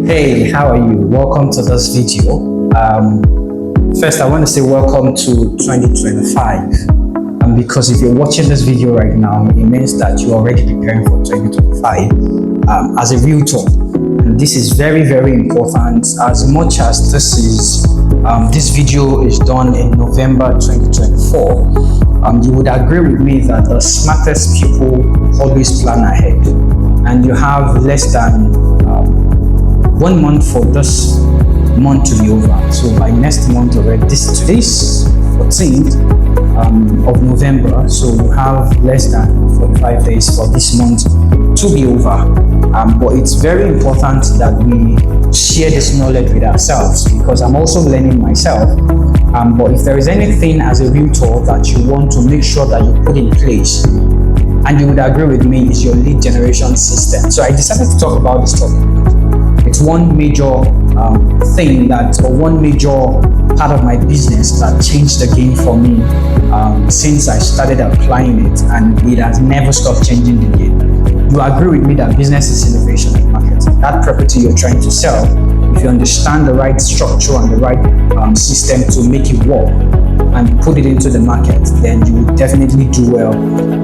Hey, how are you? Welcome to this video. First, I want to say welcome to 2025. Because if you're watching this video right now, it means that you're already preparing for 2025 as a realtor. And this is very, very important. As much as this video is done in November 2024, you would agree with me that the smartest people always plan ahead. And you have less than 1 month for this month to be over. So by next month already, today's 14th of November, so you have less than 45 days for this month to be over. But it's very important that we share this knowledge with ourselves, because I'm also learning myself. But if there is anything as a realtor that you want to make sure that you put in place, and you would agree with me, is your lead generation system. So I decided to talk about this topic. It's one major thing one major part of my business that changed the game for me since I started applying it, and it has never stopped changing the game. You agree with me that business is innovation and marketing. That property you're trying to sell, if you understand the right structure and the right system to make it work and put it into the market, then you will definitely do well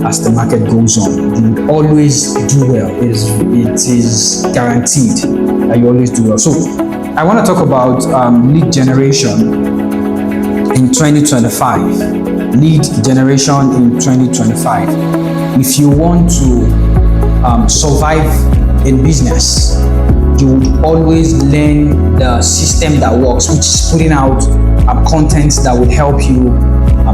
as the market goes on. You will always do well. It is guaranteed that you always do well. So I want to talk about lead generation in 2025. Lead generation in 2025. If you want to survive in business, you would always learn the system that works, which is putting out content that would help you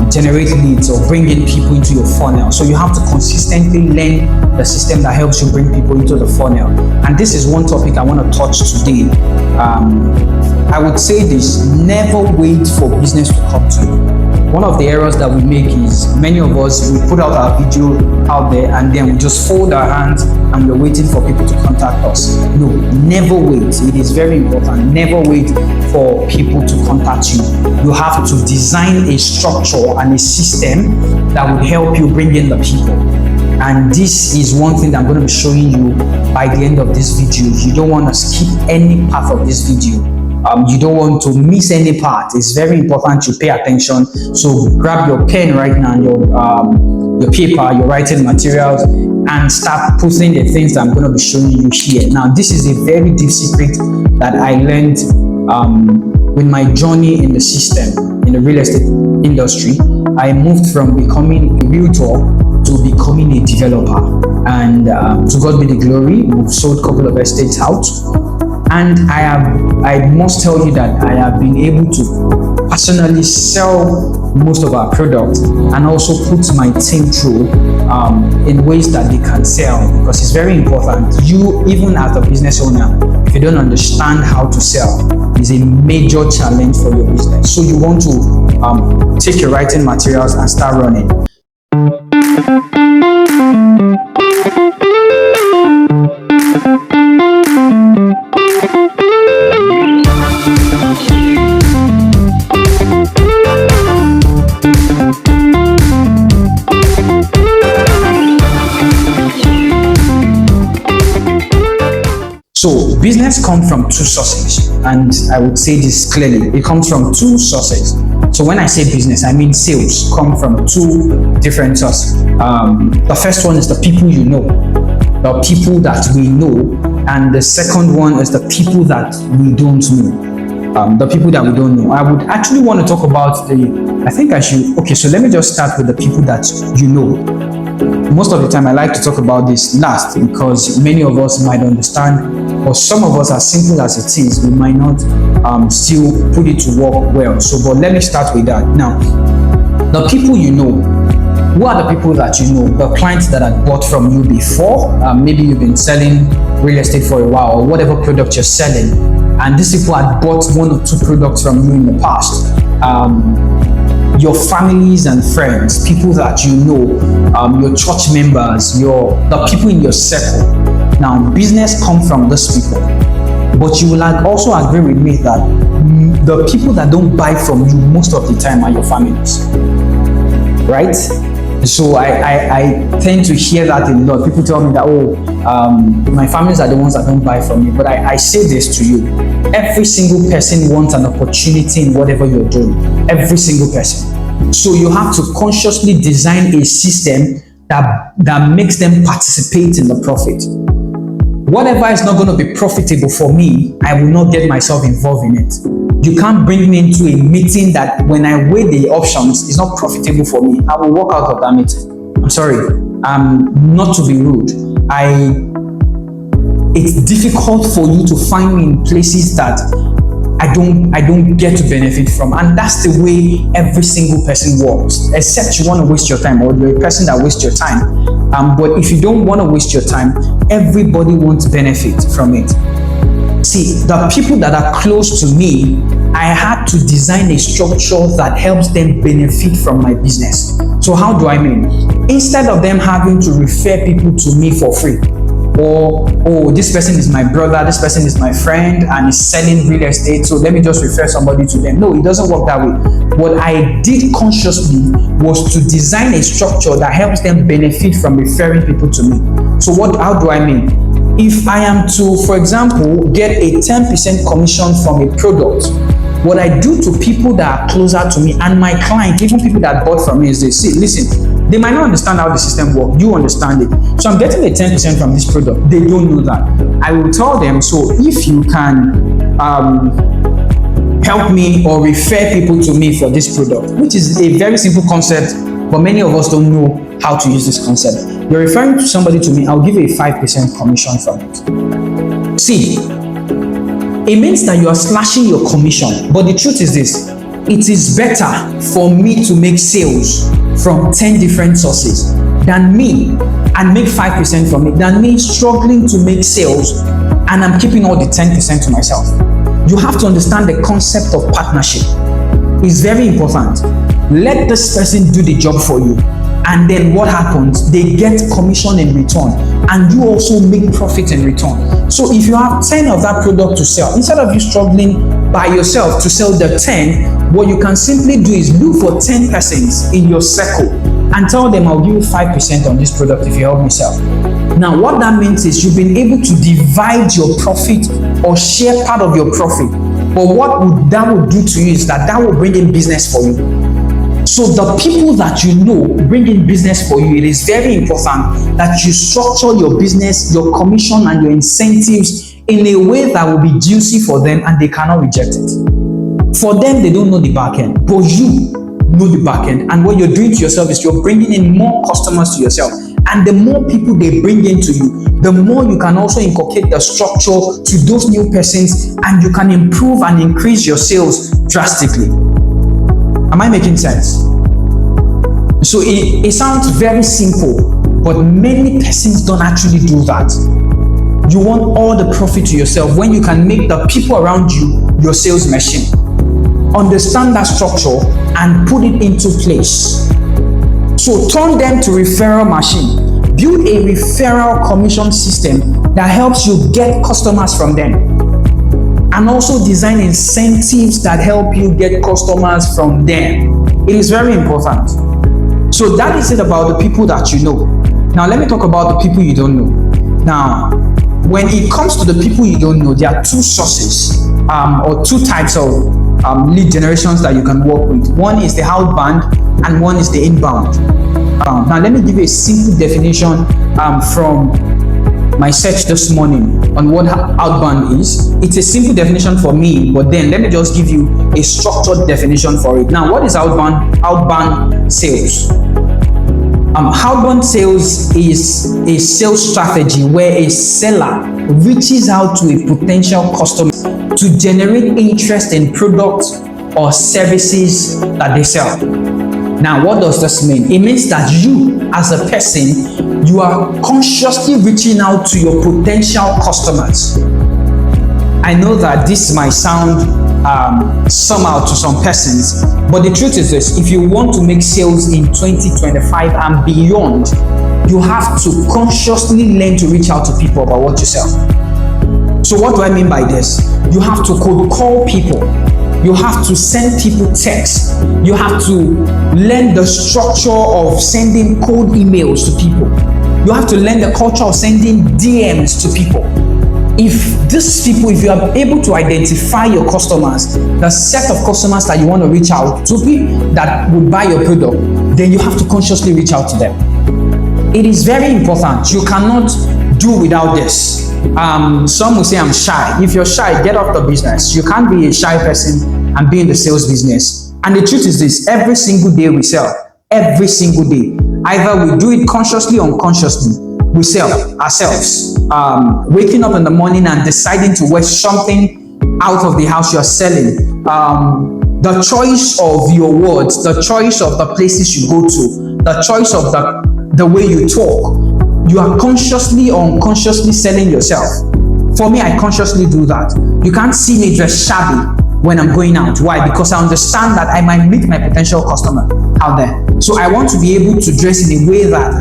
generate leads or bring in people into your funnel. So you have to consistently learn the system that helps you bring people into the funnel. And this is one topic I want to touch today. I would say this: never wait for business to come to you. One of the errors that we make is many of us, we put out our video out there and then we just fold our hands and we're waiting for people to contact us. No, never wait. It is very important. Never wait for people to contact you. You have to design a structure and a system that will help you bring in the people. And this is one thing that I'm going to be showing you by the end of this video. You don't want to skip any part of this video. You don't want to miss any part. It's very important you pay attention. So grab your pen right now, your paper, your writing materials, and start putting the things that I'm going to be showing you here. Now, this is a very deep secret that I learned with my journey in the system, in the real estate industry. I moved from becoming a realtor to becoming a developer. And to God be the glory, we've sold a couple of estates out. And I must tell you that I have been able to personally sell most of our products and also put my team through in ways that they can sell, because it's very important. You, even as a business owner, if you don't understand how to sell, is a major challenge for your business. So you want to take your writing materials and start running. So business comes from two sources, and I would say this clearly. It comes from two sources. So when I say business, I mean sales come from two different sources. The first one is the people you know, the people that we know, and the second one is the people that we don't know. The people that we don't know. I would actually want to talk about so let me just start with the people that you know. Most of the time I like to talk about this last, because many of us might understand, or some of us, as simple as it is, we might not still put it to work well. So, but let me start with that. Now, the people you know. Who are the people that you know? The clients that had bought from you before. Maybe you've been selling real estate for a while, or whatever product you're selling, and these people had bought 1 or 2 products from you in the past. Your families and friends, people that you know, your church members, the people in your circle. Now, business comes from those people, but you will also agree with me that the people that don't buy from you most of the time are your families, right? So I tend to hear that a lot. People tell me that, my families are the ones that don't buy from me. But I say this to you. Every single person wants an opportunity in whatever you're doing. Every single person. So you have to consciously design a system that makes them participate in the profit. Whatever is not going to be profitable for me, I will not get myself involved in it. You can't bring me into a meeting that when I weigh the options, it's not profitable for me. I will walk out of that meeting. I'm sorry. Not to be rude. It's difficult for you to find me in places that I don't get to benefit from. And that's the way every single person works, except you want to waste your time, or you're a person that wastes your time. But if you don't want to waste your time, everybody wants benefit from it. See, the people that are close to me, I had to design a structure that helps them benefit from my business. So how do I mean? Instead of them having to refer people to me for free, or, oh, this person is my brother, this person is my friend, and is selling real estate, so let me just refer somebody to them. No, it doesn't work that way. What I did consciously was to design a structure that helps them benefit from referring people to me. So how do I mean? If I am to, for example, get a 10% commission from a product, what I do to people that are closer to me and my client, even people that bought from me, is they say, listen, they might not understand how the system works. You understand it. So I'm getting a 10% from this product. They don't know that. I will tell them, so if you can help me or refer people to me for this product, which is a very simple concept, but many of us don't know how to use this concept. You're referring to somebody to me, I'll give you a 5% commission from it. See, it means that you are slashing your commission. But the truth is this, it is better for me to make sales from 10 different sources than me and make 5% from it, than me struggling to make sales and I'm keeping all the 10% to myself. You have to understand the concept of partnership. It's very important. Let this person do the job for you. And then what happens? They get commission in return, and you also make profit in return. So if you have 10 of that product to sell, instead of you struggling by yourself to sell the 10, what you can simply do is look for 10 persons in your circle and tell them, I'll give you 5% on this product if you help me sell. Now, what that means is you've been able to divide your profit or share part of your profit. But what that would do to you is that will bring in business for you. So the people that you know bring in business for you, it is very important that you structure your business, your commission and your incentives in a way that will be juicy for them and they cannot reject it. For them, they don't know the back end, but you know the back end. And what you're doing to yourself is you're bringing in more customers to yourself. And the more people they bring into you, the more you can also inculcate the structure to those new persons, and you can improve and increase your sales drastically. Am I making sense? So it sounds very simple, but many persons don't actually do that. You want all the profit to yourself when you can make the people around you your sales machine. Understand that structure and put it into place. So turn them to referral machine. Build a referral commission system that helps you get customers from them. And also design incentives that help you get customers from them. It is very important. So that is it about the people that you know. Now let me talk about the people you don't know. Now, when it comes to the people you don't know, there are two sources or two types of lead generations that you can work with. One is the outbound and one is the inbound. Now let me give you a simple definition from my search this morning on what outbound is. It's a simple definition for me, but then let me just give you a structured definition for it. Now, what is outbound? Outbound sales. Outbound sales is a sales strategy where a seller reaches out to a potential customer to generate interest in products or services that they sell. Now, what does this mean? It means that you, as a person, you are consciously reaching out to your potential customers. I know that this might sound somehow to some persons, but the truth is this: if you want to make sales in 2025 and beyond, you have to consciously learn to reach out to people about what you sell. So what do I mean by this? You have to cold call people. You have to send people texts. You have to learn the structure of sending cold emails to people. You have to learn the culture of sending DMs to people. If you are able to identify your customers, the set of customers that you want to reach out to, people that would buy your product, then you have to consciously reach out to them. It is very important. You cannot do without this. Some will say I'm shy. If you're shy, get off the business. You can't be a shy person and be in the sales business. And the truth is this: every single day we sell. Every single day. Either we do it consciously or unconsciously. We sell ourselves. Waking up in the morning and deciding to wear something out of the house you're selling. The choice of your words, the choice of the places you go to, the choice of the way you talk. You are consciously or unconsciously selling yourself. For me, I consciously do that. You can't see me dressed shabby when I'm going out. Why? Because I understand that I might meet my potential customer out there. So I want to be able to dress in a way that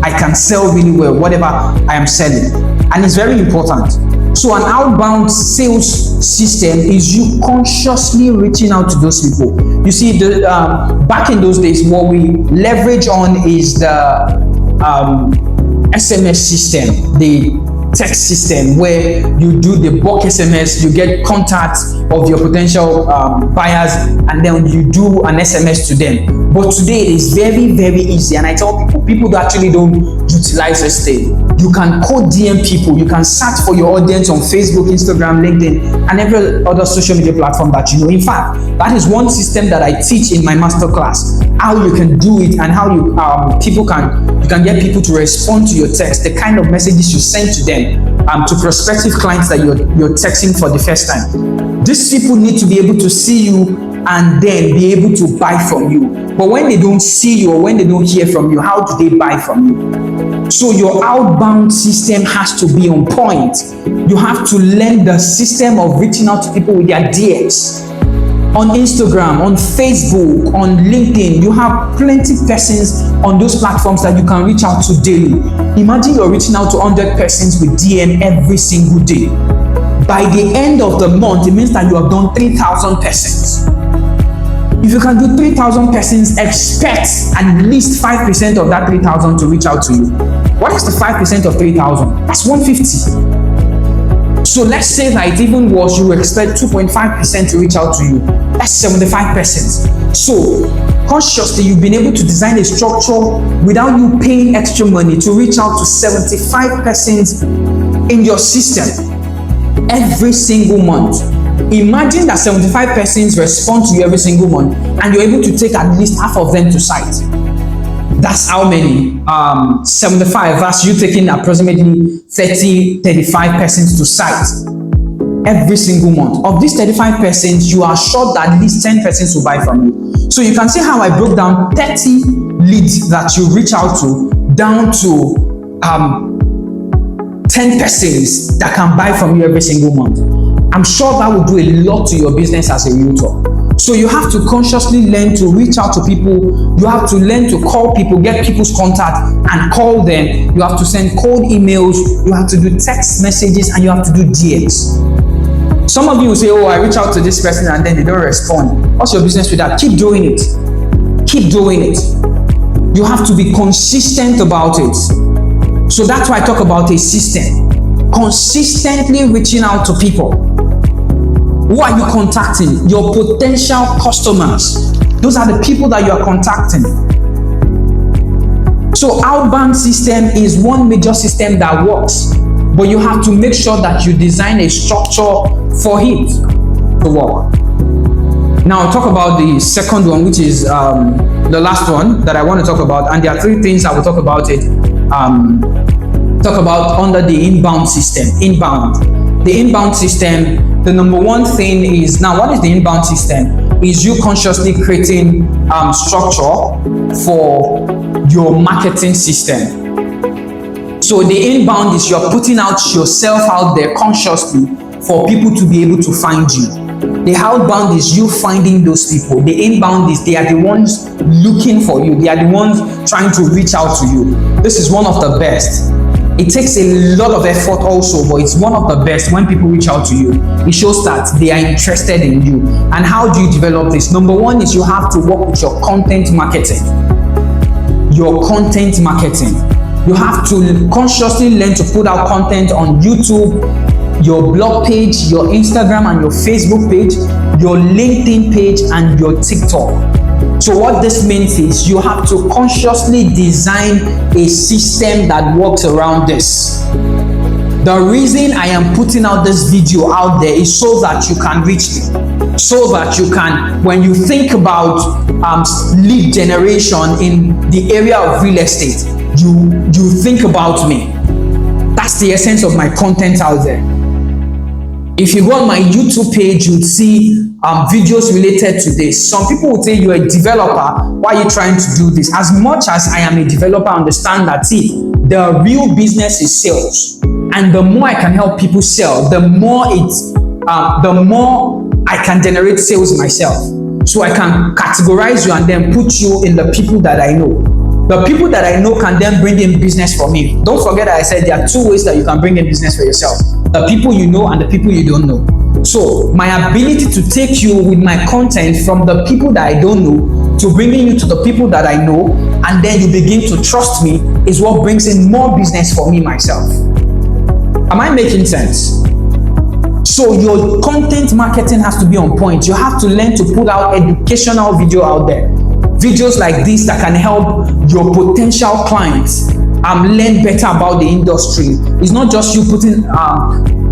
I can sell really well, whatever I am selling. And it's very important. So an outbound sales system is you consciously reaching out to those people. You see, back in those days, what we leverage on is the SMS system, the text system, where you do the bulk SMS, you get contacts of your potential buyers, and then you do an SMS to them. But today it is very, very easy, and I tell people that actually don't utilize this thing. You can cold DM people, you can search for your audience on Facebook, Instagram, LinkedIn, and every other social media platform that you know. In fact, that is one system that I teach in my masterclass, how you can do it and how you can get people to respond to your text, the kind of messages you send to them, to prospective clients that you're texting for the first time. These people need to be able to see you and then be able to buy from you. But when they don't see you or when they don't hear from you, how do they buy from you? So your outbound system has to be on point. You have to learn the system of reaching out to people with their DMs. On Instagram, on Facebook, on LinkedIn, you have plenty of persons on those platforms that you can reach out to daily. Imagine you're reaching out to 100 persons with DM every single day. By the end of the month, it means that you have done 3,000 persons. If you can do 3,000 persons, expect at least 5% of that 3,000 to reach out to you. What is the 5% of 3,000? That's 150. So let's say that it even was you expect 2.5% to reach out to you. That's 75%. So consciously, you've been able to design a structure without you paying extra money to reach out to 75% in your system every single month. Imagine that 75 persons respond to you every single month and you're able to take at least half of them to site. That's how many? 75. That's you taking approximately 35 persons to site every single month. Of these 35 persons, you are sure that at least 10 persons will buy from you. So you can see how I broke down 30 leads that you reach out to down to 10 persons that can buy from you every single month. I'm sure that will do a lot to your business as a realtor. So you have to consciously learn to reach out to people. You have to learn to call people, get people's contact and call them. You have to send cold emails. You have to do text messages and you have to do DMs. Some of you will say, oh, I reach out to this person and then they don't respond. What's your business with that? Keep doing it. Keep doing it. You have to be consistent about it. So that's why I talk about a system. Consistently reaching out to people. Who are you contacting? Your potential customers. Those are the people that you are contacting. So outbound system is one major system that works, but you have to make sure that you design a structure for it to work. Now I'll talk about the second one, which is the last one that I want to talk about, and there are three things I will talk about it. Talk about under the inbound system. The inbound system, the number one thing is, now what is the inbound system? Is you consciously creating structure for your marketing system. So the inbound is you're putting out yourself out there consciously for people to be able to find you. The outbound is you finding those people. The inbound is they are the ones looking for you. They are the ones trying to reach out to you. This is one of the best. It takes a lot of effort also, but it's one of the best. When people reach out to you, it shows that they are interested in you. And how do you develop this? Number one is you have to work with your content marketing. Your content marketing. You have to consciously learn to put out content on YouTube, your blog page, your Instagram and your Facebook page, your LinkedIn page, and your TikTok. So what this means is you have to consciously design a system that works around this. The reason I am putting out this video out there is so that you can reach me. So that you can, when you think about lead generation in the area of real estate, you think about me. That's the essence of my content out there. If you go on my YouTube page, you'd see videos related to this. Some people would say you're a developer, why are you trying to do this? As much as I am a developer, I understand that the real business is sales. And the more I can help people sell, the more I can generate sales myself. So I can categorize you and then put you in the people that I know. The people that I know can then bring in business for me. Don't forget that I said there are two ways that you can bring in business for yourself. The people you know and the people you don't know. So my ability to take you with my content from the people that I don't know to bringing you to the people that I know, and then you begin to trust me, is what brings in more business for me myself. Am I making sense? So your content marketing has to be on point. You have to learn to put out educational video out there. Videos like this that can help your potential clients learn better about the industry. It's not just you putting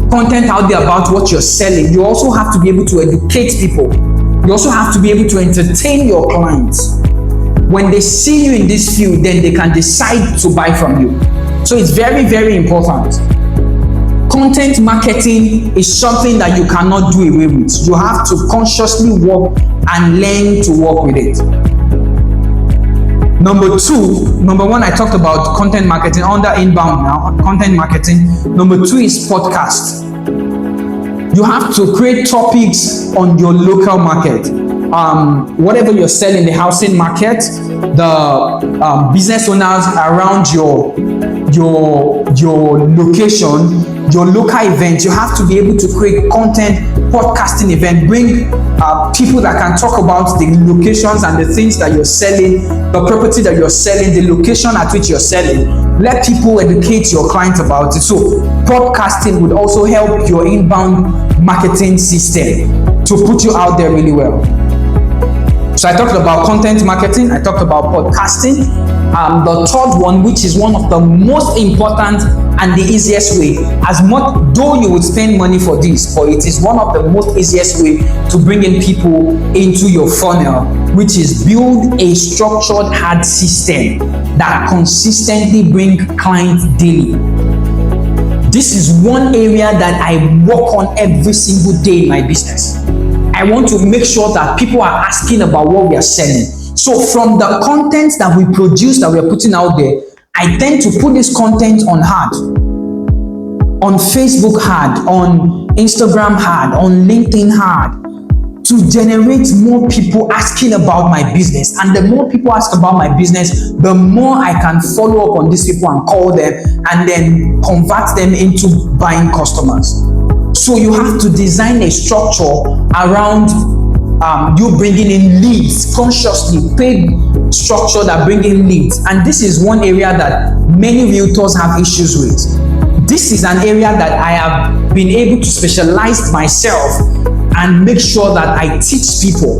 content out there about what you're selling. You also have to be able to educate people. You also have to be able to entertain your clients. When they see you in this field, then they can decide to buy from you. So it's very, very important. Content marketing is something that you cannot do away with. You have to consciously work and learn to work with it. Number one, I talked about content marketing under inbound now, content marketing. Number two is podcast. You have to create topics on your local market. Whatever you're selling, the housing market, the business owners around your location, your local event. You have to be able to create content, podcasting event, bring people that can talk about the locations and the things that you're selling, the property that you're selling, the location at which you're selling. Let people educate your clients about it. So podcasting would also help your inbound marketing system to put you out there really well. So I talked about content marketing, I talked about podcasting. The third one, which is one of the most important and the easiest way, as much though you would spend money for this, but it is one of the most easiest way to bring in people into your funnel, which is build a structured ad system that consistently bring clients daily. This is one area that I work on every single day in my business. I want to make sure that people are asking about what we are selling. So from the content that we produce, that we are putting out there, I tend to put this content on ad, on Facebook ad, on Instagram ad, on LinkedIn ad, to generate more people asking about my business. And the more people ask about my business, the more I can follow up on these people and call them and then convert them into buying customers. So you have to design a structure around you bringing in leads, consciously paid structure that bring in leads. And this is one area that many realtors have issues with. This is an area that I have been able to specialize myself and make sure that I teach people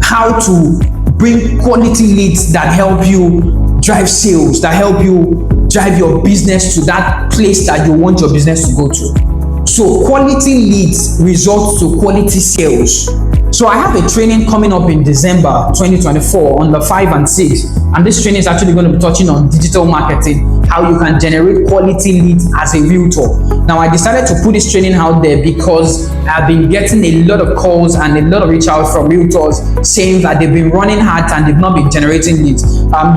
how to bring quality leads that help you drive sales, that help you drive your business to that place that you want your business to go to. So quality leads results to quality sales. So I have a training coming up in December 2024 on the 5 and 6. And this training is actually going to be touching on digital marketing, how you can generate quality leads as a realtor. Now I decided to put this training out there because I've been getting a lot of calls and a lot of reach out from realtors saying that they've been running hard and they've not been generating leads.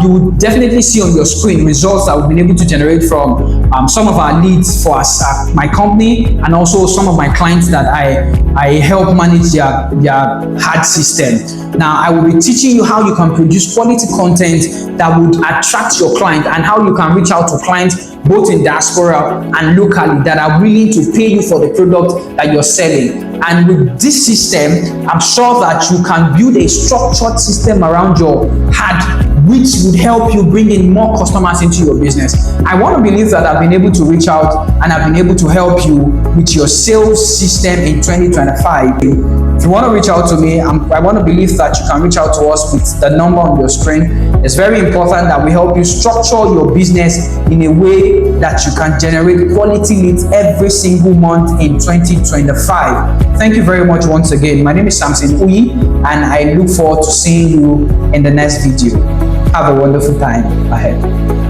You will definitely see on your screen results that we've been able to generate from some of our leads for us, my company, and also some of my clients that I help manage their ad system. Now I will be teaching you how you can produce quality content that would attract your client and how you can reach out to clients both in diaspora and locally, that are willing to pay you for the product that you're selling. And with this system, I'm sure that you can build a structured system around your ad, which would help you bring in more customers into your business. I want to believe that I've been able to reach out and I've been able to help you with your sales system in 2025. If you want to reach out to me, I want to believe that you can reach out to us with the number on your screen. It's very important that we help you structure your business in a way that you can generate quality leads every single month in 2025. Thank you very much once again. My name is Samson Uyi, and I look forward to seeing you in the next video. Have a wonderful time ahead.